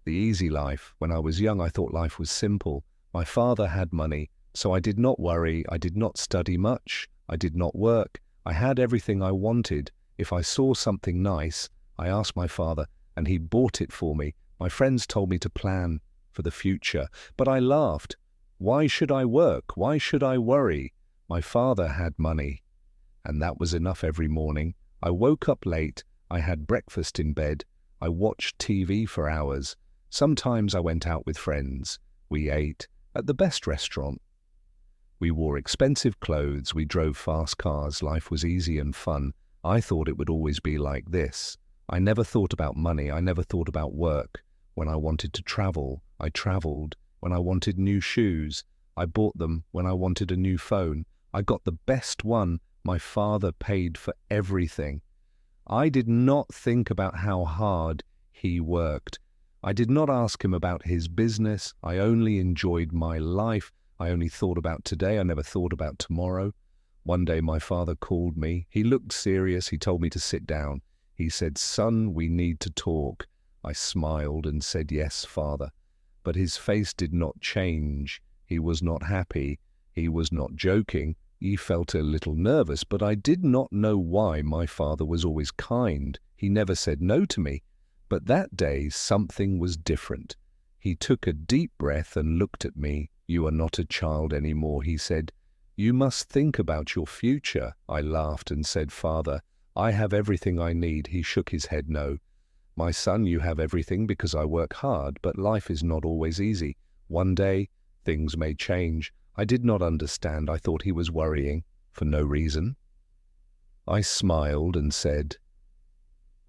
the easy life. When I was young, I thought life was simple. My father had money, so I did not worry. I did not study much. I did not work. I had everything I wanted. If I saw something nice, I asked my father, and he bought it for me. My friends told me to plan for the future, but I laughed. Why should I work? Why should I worry? My father had money, and that was enough every morning. I woke up late. I had breakfast in bed. I watched TV for hours. Sometimes I went out with friends. We ate at the best restaurant. We wore expensive clothes. We drove fast cars. Life was easy and fun. I thought it would always be like this. I never thought about money. I never thought about work. When I wanted to travel, I traveled. When I wanted new shoes, I bought them. When I wanted a new phone, I got the best one. My father paid for everything. I did not think about how hard he worked. I did not ask him about his business. I only enjoyed my life. I only thought about today. I never thought about tomorrow. One day my father called me. He looked serious. He told me to sit down. He said, "Son, we need to talk." I smiled and said, "Yes, Father." But his face did not change. He was not happy. He was not joking. He felt a little nervous, but I did not know why. My father was always kind. He never said no to me. But that day something was different. He took a deep breath and looked at me. "You are not a child anymore," he said. "You must think about your future." I laughed and said, "Father, I have everything I need." He shook his head. "No, my son, you have everything because I work hard, but life is not always easy. One day, things may change." I did not understand. I thought he was worrying for no reason. I smiled and said,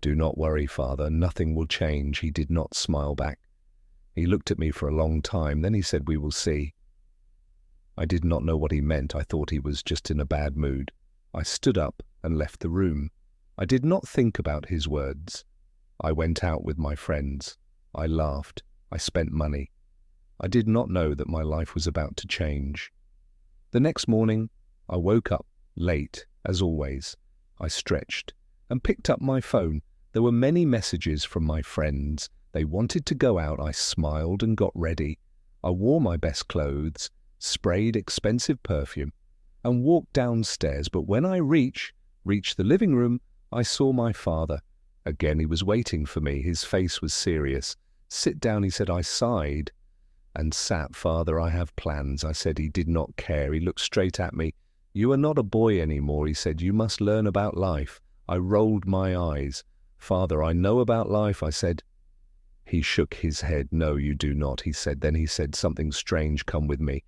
"Do not worry, Father. Nothing will change." He did not smile back. He looked at me for a long time. Then he said, "We will see." I did not know what he meant. I thought he was just in a bad mood. I stood up and left the room. I did not think about his words. I went out with my friends. I laughed. I spent money. I did not know that my life was about to change. The next morning, I woke up late, as always. I stretched and picked up my phone. There were many messages from my friends. They wanted to go out. I smiled and got ready. I wore my best clothes, sprayed expensive perfume, and walked downstairs. But when I reached the living room, I saw my father. Again, he was waiting for me. His face was serious. "Sit down," he said. I sighed and sat. "Father, I have plans." I said. He did not care. He looked straight at me. "You are not a boy anymore," he said. "You must learn about life." I rolled my eyes. "Father, I know about life," I said. He shook his head. "No, you do not," he said. Then he said something strange. "Come with me."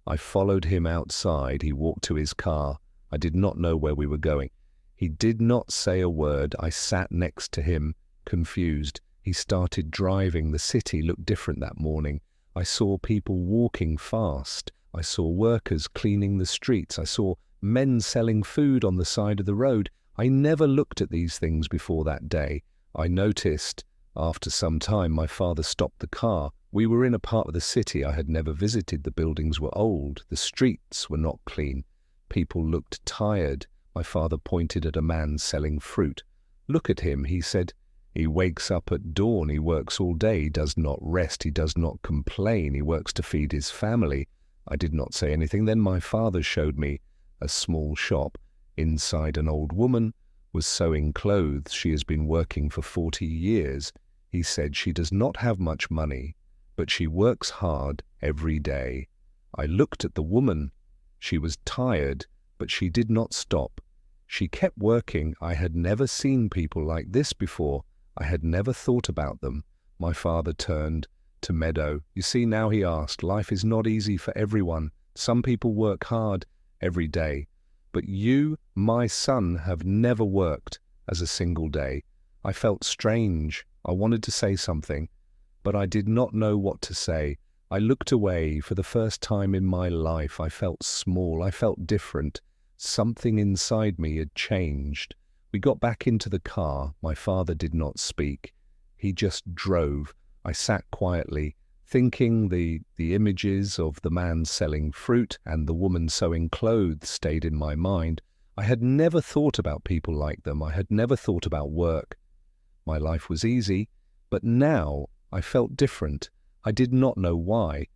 I followed him outside. He walked to his car. I did not know where we were going. He did not say a word. I sat next to him, confused. He started driving. The city looked different that morning. I saw people walking fast. I saw workers cleaning the streets. I saw men selling food on the side of the road. I never looked at these things before that day. I noticed, after some time, my father stopped the car. We were in a part of the city I had never visited. The buildings were old. The streets were not clean. People looked tired. My father pointed at a man selling fruit. "Look at him," he said. "He wakes up at dawn. He works all day. He does not rest. He does not complain. He works to feed his family." I did not say anything. Then my father showed me a small shop. Inside, an old woman was sewing clothes. She has been working for 40 years. He said she does not have much money, but she works hard every day. I looked at the woman. She was tired, but she did not stop. She kept working. I had never seen people like this before. I had never thought about them. My father turned to Meadow. "You see now," he asked, "life is not easy for everyone. Some people work hard every day. But you, my son, have never worked as a single day." I felt strange. I wanted to say something, but I did not know what to say. I looked away. For the first time in my life, I felt small. I felt different. Something inside me had changed. We got back into the car. My father did not speak. He just drove. I sat quietly, thinking. The images of the man selling fruit and the woman sewing clothes stayed in my mind. I had never thought about people like them. I had never thought about work. My life was easy, but now I felt different. I did not know why.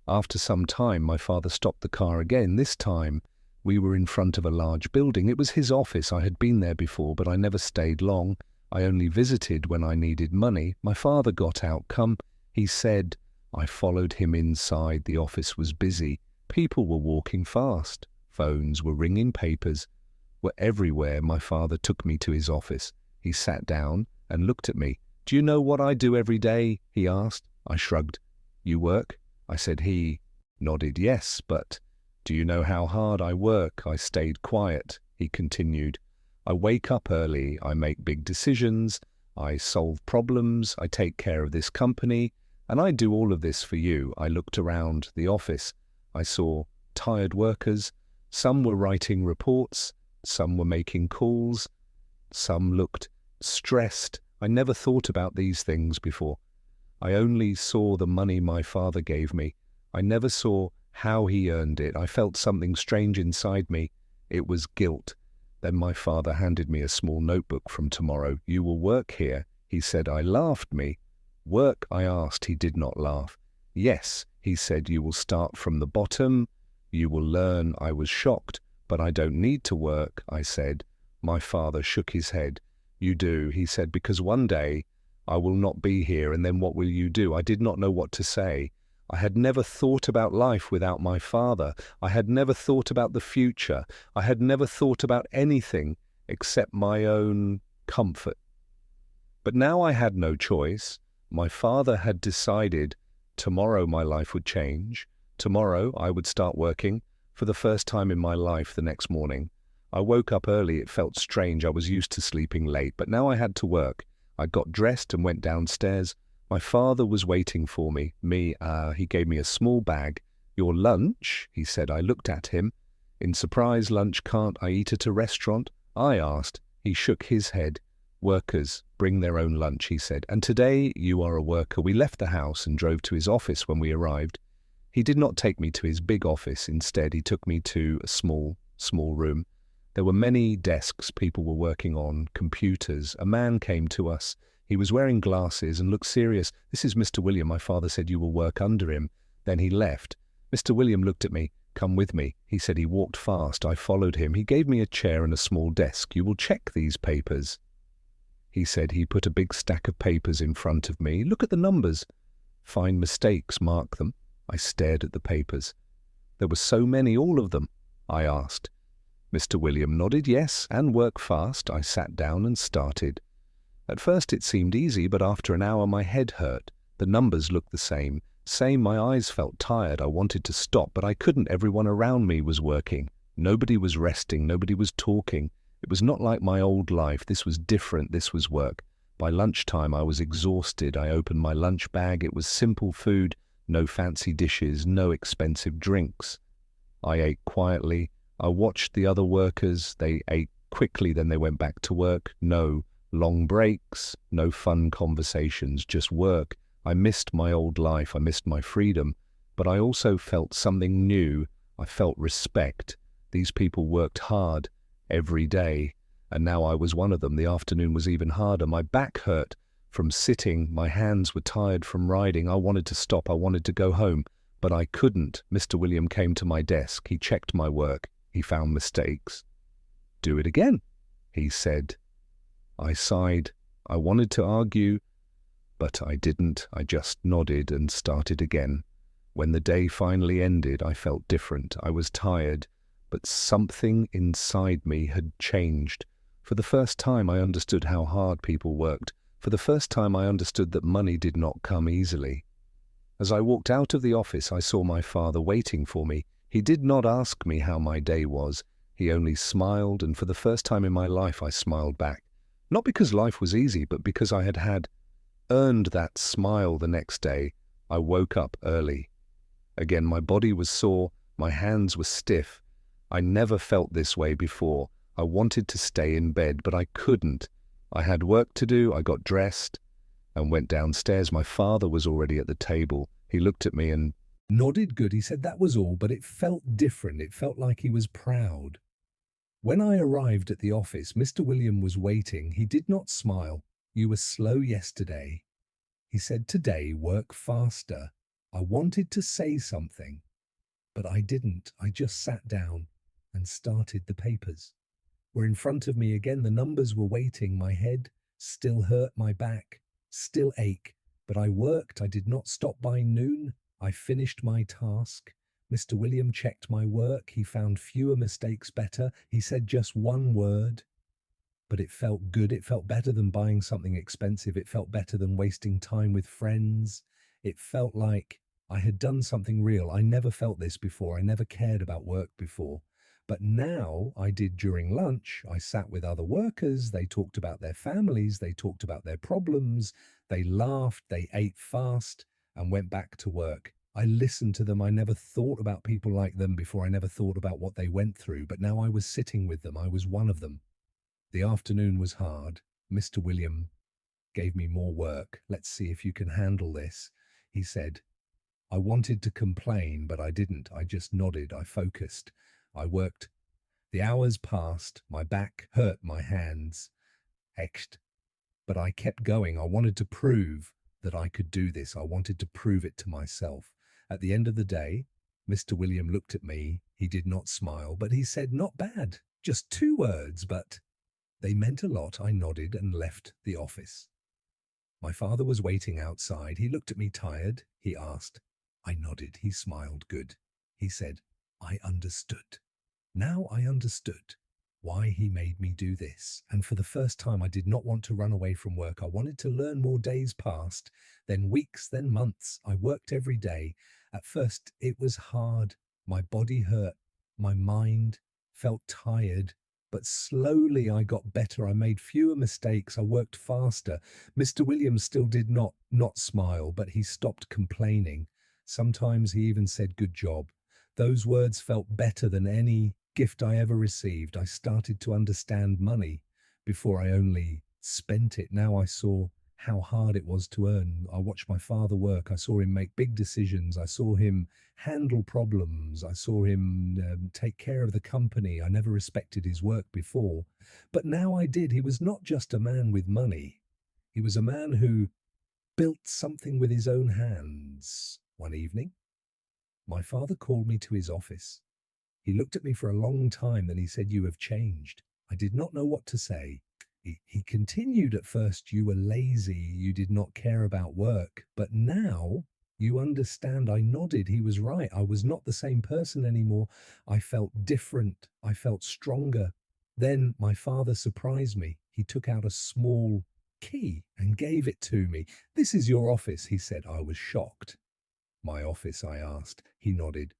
After some time, my father stopped the car again. This time, we were in front of a large building. It was his office. I had been there before, but I never stayed long. I only visited when I needed money. My father got out. Come, he said. I followed him inside. The office was busy. People were walking fast. Phones were ringing. Papers were everywhere. My father took me to his office. He sat down and looked at me. Do you know what I do every day? He asked. I shrugged. You work? I said. He nodded. Yes, but do you know how hard I work? I stayed quiet. He continued. I wake up early. I make big decisions. I solve problems. I take care of this company. And I do all of this for you. I looked around the office. I saw tired workers. Some were writing reports. Some were making calls. Some looked stressed. I never thought about these things before. I only saw the money my father gave me. I never saw how he earned it. I felt something strange inside me. It was guilt. Then my father handed me a small notebook. From tomorrow, you will work here, he said. I laughed. Me work? I asked. He did not laugh. Yes, he said, you will start from the bottom. You will learn. I was shocked. But I don't need to work, I said. My father shook his head. You do, he said, because one day I will not be here, and then what will you do? I did not know what to say. I had never thought about life without my father. I had never thought about the future. I had never thought about anything except my own comfort. But now I had no choice. My father had decided tomorrow my life would change. Tomorrow I would start working for the first time in my life. The next morning, I woke up early. It felt strange. I was used to sleeping late, but now I had to work. I got dressed and went downstairs. My father was waiting for me. He gave me a small bag. Your lunch, he said. I looked at him. In surprise. Lunch? Can't I eat at a restaurant? I asked. He shook his head. Workers bring their own lunch, he said. And today you are a worker. We left the house and drove to his office. When we arrived, he did not take me to his big office. Instead, he took me to a small room. There were many desks. People were working on computers. A man came to us. He was wearing glasses and looked serious. This is Mr. William. My father said you will work under him. Then he left. Mr. William looked at me. Come with me, he said. He walked fast. I followed him. He gave me a chair and a small desk. You will check these papers, he said. He put a big stack of papers in front of me. Look at the numbers. Find mistakes, mark them. I stared at the papers. There were so many, all of them, I asked. Mr. William nodded. Yes, and work fast. I sat down and started. At first it seemed easy, but after an hour my head hurt. The numbers looked the same. My eyes felt tired. I wanted to stop, but I couldn't. Everyone around me was working. Nobody was resting. Nobody was talking. It was not like my old life. This was different. This was work. By lunchtime I was exhausted. I opened my lunch bag. It was simple food, no fancy dishes, no expensive drinks. I ate quietly. I watched the other workers. They ate quickly, then they went back to work. No long breaks, no fun conversations, just work. I missed my old life. I missed my freedom. But I also felt something new. I felt respect. These people worked hard every day, and now I was one of them. The afternoon was even harder. My back hurt from sitting. My hands were tired from riding. I wanted to stop. I wanted to go home, but I couldn't. Mr. William came to my desk. He checked my work. He found mistakes. Do it again, he said. I sighed. I wanted to argue, but I didn't. I just nodded and started again. When the day finally ended, I felt different. I was tired, but something inside me had changed. For the first time, I understood how hard people worked. For the first time, I understood that money did not come easily. As I walked out of the office, I saw my father waiting for me. He did not ask me how my day was. He only smiled, and for the first time in my life, I smiled back. Not because life was easy, but because I had earned that smile. The next day, I woke up early. Again, my body was sore. My hands were stiff. I never felt this way before. I wanted to stay in bed, but I couldn't. I had work to do. I got dressed and went downstairs. My father was already at the table. He looked at me and nodded. Good, he said. That was all, but it felt different. It felt like he was proud. When I arrived at the office, Mr. William was waiting. He did not smile. You were slow yesterday, He said, "Today, work faster." I wanted to say something, but I didn't. I just sat down and started the papers. Were in front of me again. The numbers were waiting. My head still hurt, my back still ache. But I worked. I did not stop by noon. I finished my task. Mr. William checked my work. He found fewer mistakes better. He said just one word, but it felt good. It felt better than buying something expensive. It felt better than wasting time with friends. It felt like I had done something real. I never felt this before. I never cared about work before. But now I did during lunch. I sat with other workers. They talked about their families. They talked about their problems. They laughed. They ate fast and went back to work. I listened to them. I never thought about people like them before. I never thought about what they went through. But now I was sitting with them. I was one of them. The afternoon was hard. Mr. William gave me more work. "Let's see if you can handle this," he said. I wanted to complain, but I didn't. I just nodded. I focused. I worked. The hours passed. My back hurt, my hands ached, but I kept going. I wanted to prove that I could do this. I wanted to prove it to myself. At the end of the day, Mr. William looked at me. He did not smile, but he said, "Not bad. Just 2 words, but they meant a lot." I nodded and left the office. My father was waiting outside. He looked at me tired. He asked. I nodded. He smiled. "Good." He said, "I understood." Now I understood why he made me do this. And for the first time, I did not want to run away from work. I wanted to learn more. Days passed, then weeks, then months. I worked every day. At first, it was hard. My body hurt. My mind felt tired. But slowly I got better. I made fewer mistakes. I worked faster. Mr. Williams still did not smile, but he stopped complaining. Sometimes he even said, "Good job." Those words felt better than any gift I ever received. I started to understand money. Before I only spent it. Now I saw how hard it was to earn. I watched my father work. I saw him make big decisions. I saw him handle problems. I saw him take care of the company. I never respected his work before, but now I did. He was not just a man with money. He was a man who built something with his own hands. One evening, my father called me to his office. He looked at me for a long time, then he said, "You have changed." I did not know what to say. He continued, "At first you were lazy, you did not care about work, but now you understand." I nodded. He was right. I was not the same person anymore. I felt different. I felt stronger. Then my father surprised me. He took out a small key and gave it to me. "This is your office," he said. I was shocked. "My office?" I asked. He nodded.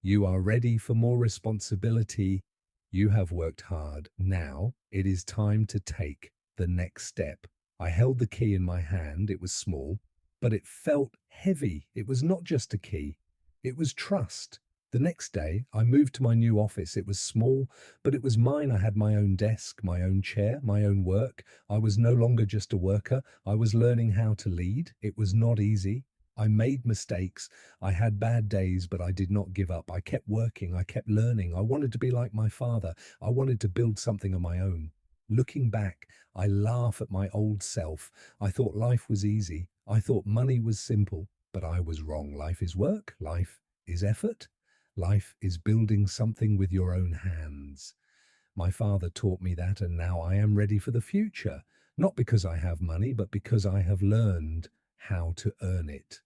"You are ready for more responsibility. You have worked hard. Now it is time to take the next step." I held the key in my hand. It was small, but it felt heavy. It was not just a key. It was trust. The next day, I moved to my new office. It was small, but it was mine. I had my own desk, my own chair, my own work. I was no longer just a worker. I was learning how to lead. It was not easy. I made mistakes. I had bad days, but I did not give up. I kept working. I kept learning. I wanted to be like my father. I wanted to build something of my own. Looking back, I laugh at my old self. I thought life was easy. I thought money was simple, but I was wrong. Life is work. Life is effort. Life is building something with your own hands. My father taught me that, and now I am ready for the future. Not because I have money, but because I have learned how to earn it.